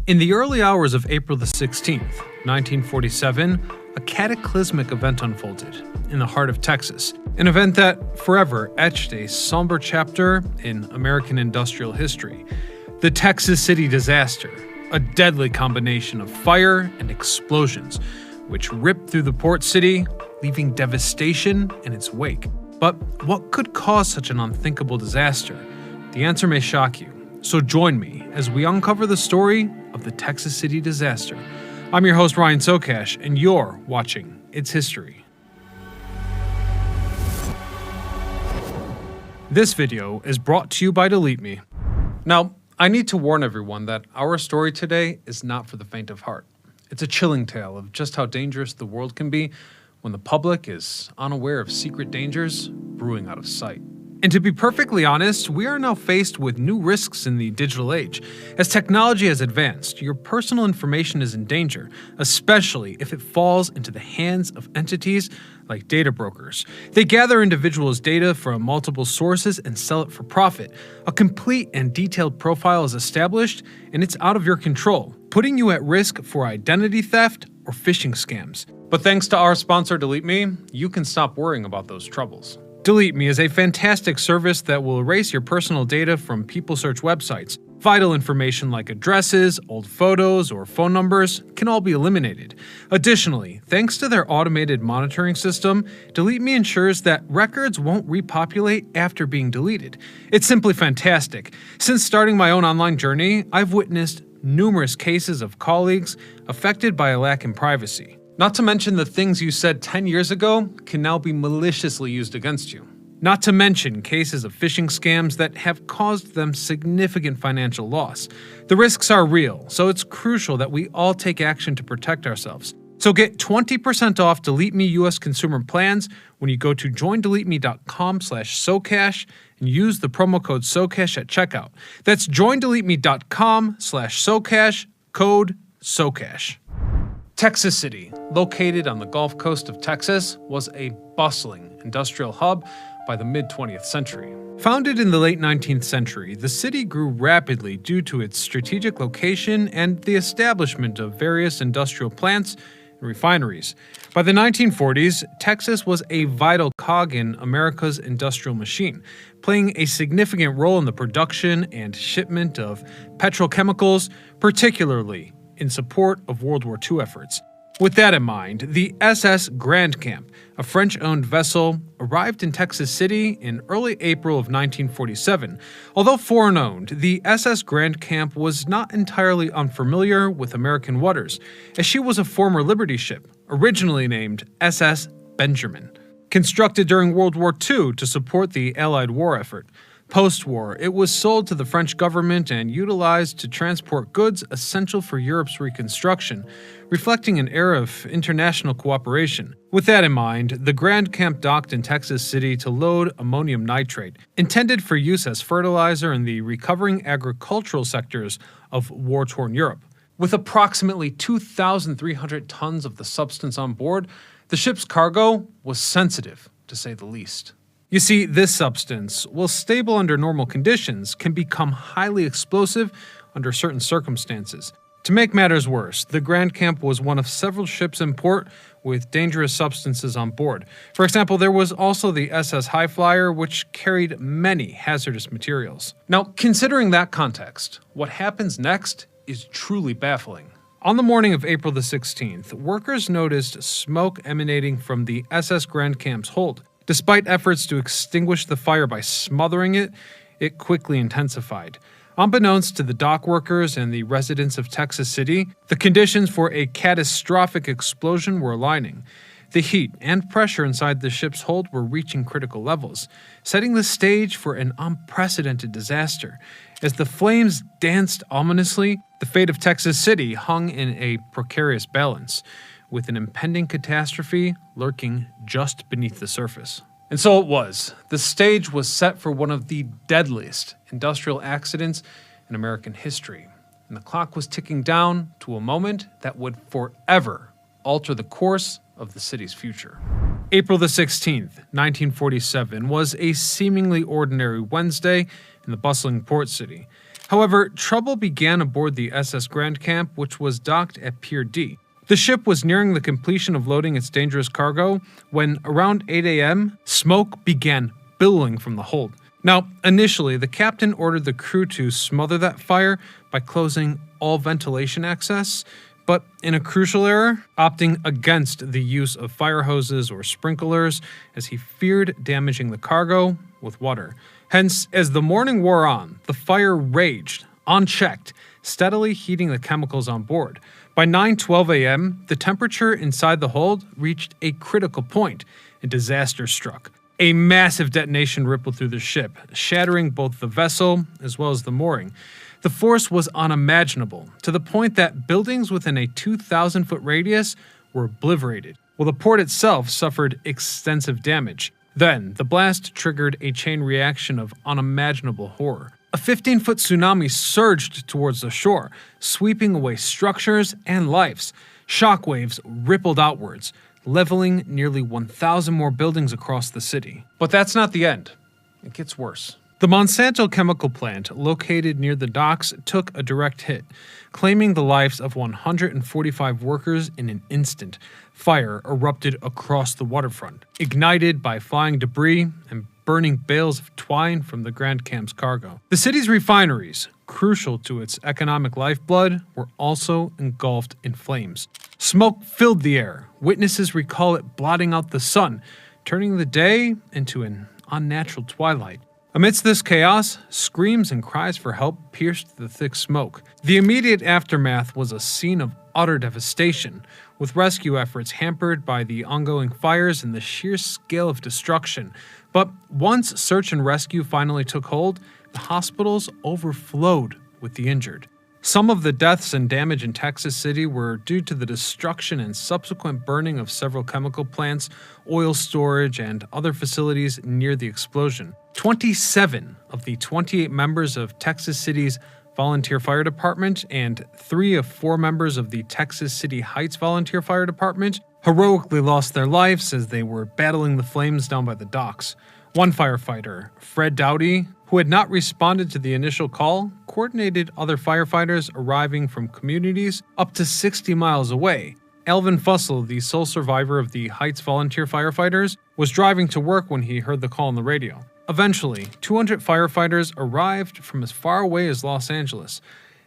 In the early hours of April the 16th, 1947, a cataclysmic event unfolded in the heart of Texas, an event that forever etched a somber chapter in American industrial history. The Texas City disaster, a deadly combination of fire and explosions, which ripped through the port city, leaving devastation in its wake. But what could cause such an unthinkable disaster? The answer may shock you, so join me as we uncover the story of the Texas City disaster. I'm your host, Ryan Sokash, and you're watching It's History. This video is brought to you by Delete Me. Now, I need to warn everyone that our story today is not for the faint of heart. It's a chilling tale of just how dangerous the world can be when the public is unaware of secret dangers brewing out of sight. And to be perfectly honest, we are now faced with new risks in the digital age. As technology has advanced, your personal information is in danger, especially if it falls into the hands of entities like data brokers. They gather individuals' data from multiple sources and sell it for profit. A complete and detailed profile is established, and it's out of your control, putting you at risk for identity theft or phishing scams. But thanks to our sponsor, Delete Me, you can stop worrying about those troubles. Delete Me is a fantastic service that will erase your personal data from people search websites. Vital information like addresses, old photos, or phone numbers can all be eliminated. Additionally, thanks to their automated monitoring system, Delete Me ensures that records won't repopulate after being deleted. It's simply fantastic. Since starting my own online journey, I've witnessed numerous cases of colleagues affected by a lack in privacy. Not to mention the things you said 10 years ago can now be maliciously used against you. Not to mention cases of phishing scams that have caused them significant financial loss. The risks are real, so it's crucial that we all take action to protect ourselves. So get 20% off Delete Me US consumer plans when you go to joindeleteme.com/Socash and use the promo code Socash at checkout. That's joindeleteme.com/Socash, code Socash. Texas City, located on the Gulf Coast of Texas, was a bustling industrial hub by the mid-20th century. Founded in the late 19th century, the city grew rapidly due to its strategic location and the establishment of various industrial plants and refineries. By the 1940s, Texas was a vital cog in America's industrial machine, playing a significant role in the production and shipment of petrochemicals, particularly in support of World War II efforts. With that in mind, the SS Grand Camp, a French-owned vessel, arrived in Texas City in early April of 1947. Although foreign-owned, the SS Grand Camp was not entirely unfamiliar with American waters, as she was a former Liberty ship, originally named SS Benjamin, constructed during World War II to support the Allied war effort. Post-war, it was sold to the French government and utilized to transport goods essential for Europe's reconstruction, reflecting an era of international cooperation. With that in mind, the Grand Camp docked in Texas City to load ammonium nitrate, intended for use as fertilizer in the recovering agricultural sectors of war-torn Europe. With approximately 2,300 tons of the substance on board, the ship's cargo was sensitive, to say the least. You see, this substance, while stable under normal conditions, can become highly explosive under certain circumstances. To make matters worse, the Grand Camp was one of several ships in port with dangerous substances on board. For example, there was also the SS High Flyer, which carried many hazardous materials. Now, considering that context, what happens next is truly baffling. On the morning of April the 16th, workers noticed smoke emanating from the SS Grand Camp's hold. Despite efforts to extinguish the fire by smothering it, it quickly intensified. Unbeknownst to the dock workers and the residents of Texas City, the conditions for a catastrophic explosion were aligning. The heat and pressure inside the ship's hold were reaching critical levels, setting the stage for an unprecedented disaster. As the flames danced ominously, the fate of Texas City hung in a precarious balance, with an impending catastrophe lurking just beneath the surface. And so it was. The stage was set for one of the deadliest industrial accidents in American history, and the clock was ticking down to a moment that would forever alter the course of the city's future. April the 16th, 1947 was a seemingly ordinary Wednesday in the bustling port city. However, trouble began aboard the SS Grand Camp, which was docked at Pier D. The ship was nearing the completion of loading its dangerous cargo when, around 8 a.m., smoke began billowing from the hold. Now, initially, the captain ordered the crew to smother that fire by closing all ventilation access, but in a crucial error, opting against the use of fire hoses or sprinklers as he feared damaging the cargo with water. Hence, as the morning wore on, the fire raged, unchecked, steadily heating the chemicals on board. By 9:12 a.m., the temperature inside the hold reached a critical point, and disaster struck. A massive detonation rippled through the ship, shattering both the vessel as well as the mooring. The force was unimaginable, to the point that buildings within a 2,000-foot radius were obliterated, while the port itself suffered extensive damage. Then, the blast triggered a chain reaction of unimaginable horror. A 15-foot tsunami surged towards the shore, sweeping away structures and lives. Shockwaves rippled outwards, leveling nearly 1,000 more buildings across the city. But that's not the end. It gets worse. The Monsanto chemical plant, located near the docks, took a direct hit, claiming the lives of 145 workers in an instant. Fire erupted across the waterfront, ignited by flying debris and burning bales of twine from the Grand Camp's cargo. The city's refineries, crucial to its economic lifeblood, were also engulfed in flames. Smoke filled the air. Witnesses recall it blotting out the sun, turning the day into an unnatural twilight. Amidst this chaos, screams and cries for help pierced the thick smoke. The immediate aftermath was a scene of utter devastation, with rescue efforts hampered by the ongoing fires and the sheer scale of destruction. But once search and rescue finally took hold, the hospitals overflowed with the injured. Some of the deaths and damage in Texas City were due to the destruction and subsequent burning of several chemical plants, oil storage, and other facilities near the explosion. 27 of the 28 members of Texas City's Volunteer Fire Department and 3 of 4 members of the Texas City Heights Volunteer Fire Department heroically lost their lives as they were battling the flames down by the docks. One firefighter, Fred Dowdy, who had not responded to the initial call, coordinated other firefighters arriving from communities up to 60 miles away. Alvin Fussell, the sole survivor of the Heights volunteer firefighters, was driving to work when he heard the call on the radio. Eventually, 200 firefighters arrived from as far away as Los Angeles.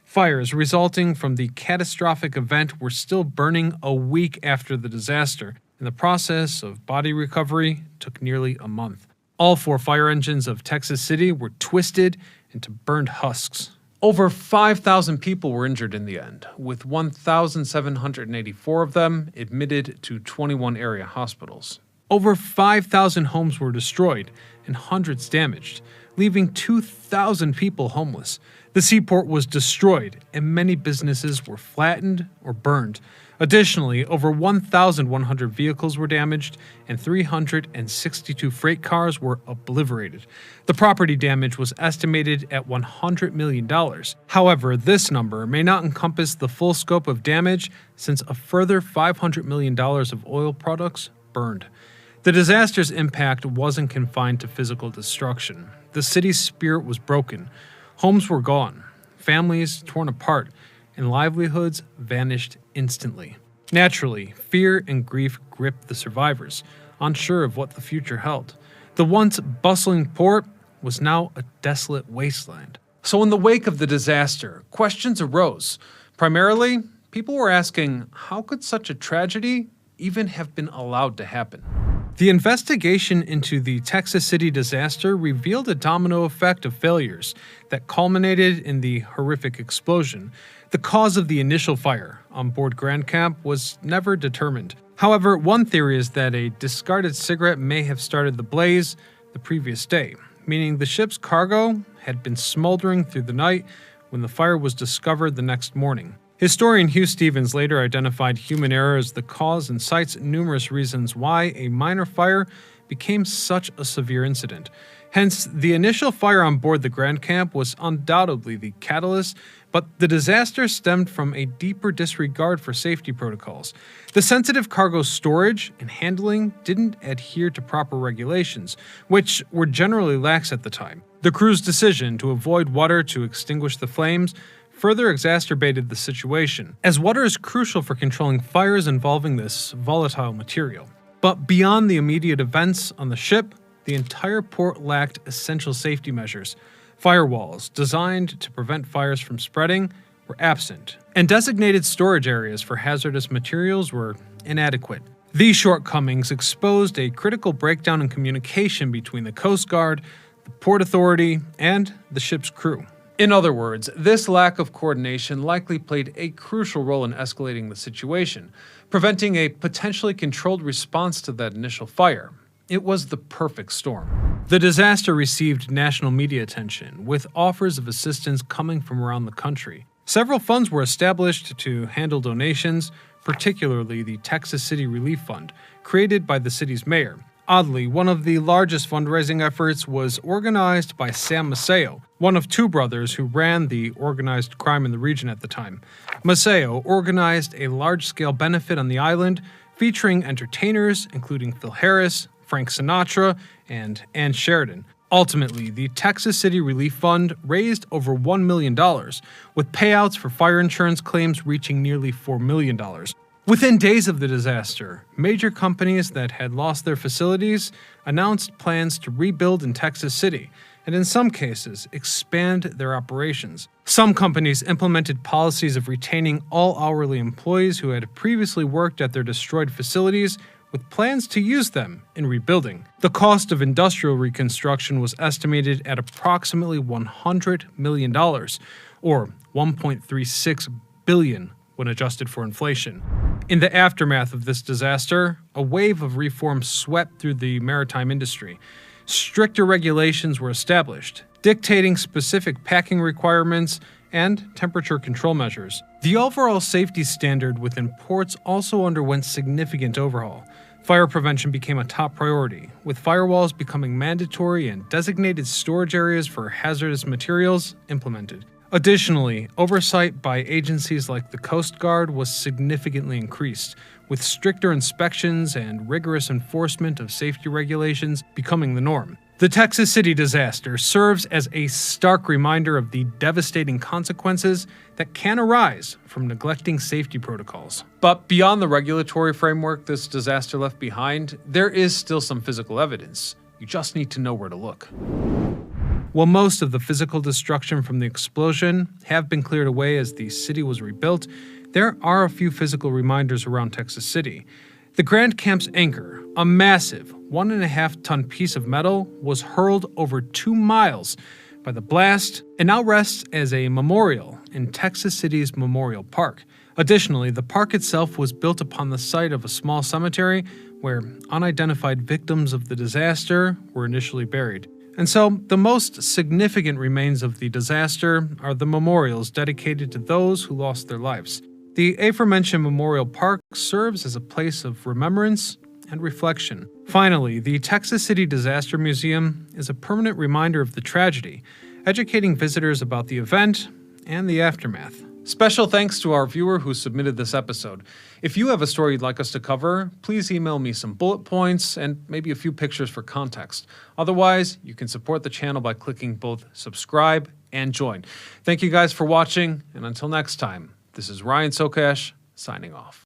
Fires resulting from the catastrophic event were still burning a week after the disaster, and the process of body recovery took nearly a month. All 4 fire engines of Texas City were twisted into burned husks. Over 5,000 people were injured in the end, with 1,784 of them admitted to 21 area hospitals. Over 5,000 homes were destroyed and hundreds damaged, leaving 2,000 people homeless. The seaport was destroyed and many businesses were flattened or burned. Additionally, over 1,100 vehicles were damaged and 362 freight cars were obliterated. The property damage was estimated at $100 million. However, this number may not encompass the full scope of damage since a further $500 million of oil products burned. The disaster's impact wasn't confined to physical destruction. The city's spirit was broken. Homes were gone, families torn apart, and livelihoods vanished instantly. Naturally, fear and grief gripped the survivors, unsure of what the future held. The once bustling port was now a desolate wasteland. So in the wake of the disaster, questions arose. Primarily, people were asking, how could such a tragedy even have been allowed to happen? The investigation into the Texas City disaster revealed a domino effect of failures that culminated in the horrific explosion. The cause of the initial fire on board Grand Camp was never determined. However, one theory is that a discarded cigarette may have started the blaze the previous day, meaning the ship's cargo had been smoldering through the night when the fire was discovered the next morning. Historian Hugh Stevens later identified human error as the cause and cites numerous reasons why a minor fire became such a severe incident. Hence, the initial fire on board the Grand Camp was undoubtedly the catalyst but the disaster stemmed from a deeper disregard for safety protocols. The sensitive cargo storage and handling didn't adhere to proper regulations, which were generally lax at the time. The crew's decision to avoid water to extinguish the flames further exacerbated the situation, as water is crucial for controlling fires involving this volatile material. But beyond the immediate events on the ship, the entire port lacked essential safety measures. Firewalls designed to prevent fires from spreading were absent, and designated storage areas for hazardous materials were inadequate. These shortcomings exposed a critical breakdown in communication between the Coast Guard, the Port Authority, and the ship's crew. In other words, this lack of coordination likely played a crucial role in escalating the situation, preventing a potentially controlled response to that initial fire. It was the perfect storm. The disaster received national media attention, with offers of assistance coming from around the country. Several funds were established to handle donations, particularly the Texas City Relief Fund, created by the city's mayor. Oddly, one of the largest fundraising efforts was organized by Sam Maceo, one of two brothers who ran the organized crime in the region at the time. Maceo organized a large-scale benefit on the island, featuring entertainers including Phil Harris, Frank Sinatra, and Ann Sheridan. Ultimately, the Texas City Relief Fund raised over $1 million, with payouts for fire insurance claims reaching nearly $4 million. Within days of the disaster, major companies that had lost their facilities announced plans to rebuild in Texas City, and in some cases, expand their operations. Some companies implemented policies of retaining all hourly employees who had previously worked at their destroyed facilities, with plans to use them in rebuilding. The cost of industrial reconstruction was estimated at approximately $100 million, or $1.36 billion when adjusted for inflation. In the aftermath of this disaster, a wave of reform swept through the maritime industry. Stricter regulations were established, dictating specific packing requirements and temperature control measures. The overall safety standard within ports also underwent significant overhaul. Fire prevention became a top priority, with firewalls becoming mandatory and designated storage areas for hazardous materials implemented. Additionally, oversight by agencies like the Coast Guard was significantly increased, with stricter inspections and rigorous enforcement of safety regulations becoming the norm. The Texas City disaster serves as a stark reminder of the devastating consequences that can arise from neglecting safety protocols. But beyond the regulatory framework this disaster left behind, there is still some physical evidence. You just need to know where to look. While most of the physical destruction from the explosion have been cleared away as the city was rebuilt, there are a few physical reminders around Texas City. The Grand Camp's anchor, a massive 1.5-ton piece of metal, was hurled over 2 miles by the blast and now rests as a memorial in Texas City's Memorial Park. Additionally, the park itself was built upon the site of a small cemetery where unidentified victims of the disaster were initially buried. And so, the most significant remains of the disaster are the memorials dedicated to those who lost their lives. The aforementioned Memorial Park serves as a place of remembrance and reflection. Finally, the Texas City Disaster Museum is a permanent reminder of the tragedy, educating visitors about the event and the aftermath. Special thanks to our viewer who submitted this episode. If you have a story you'd like us to cover, please email me some bullet points and maybe a few pictures for context. Otherwise, you can support the channel by clicking both subscribe and join. Thank you guys for watching, and until next time, this is Ryan Sokash signing off.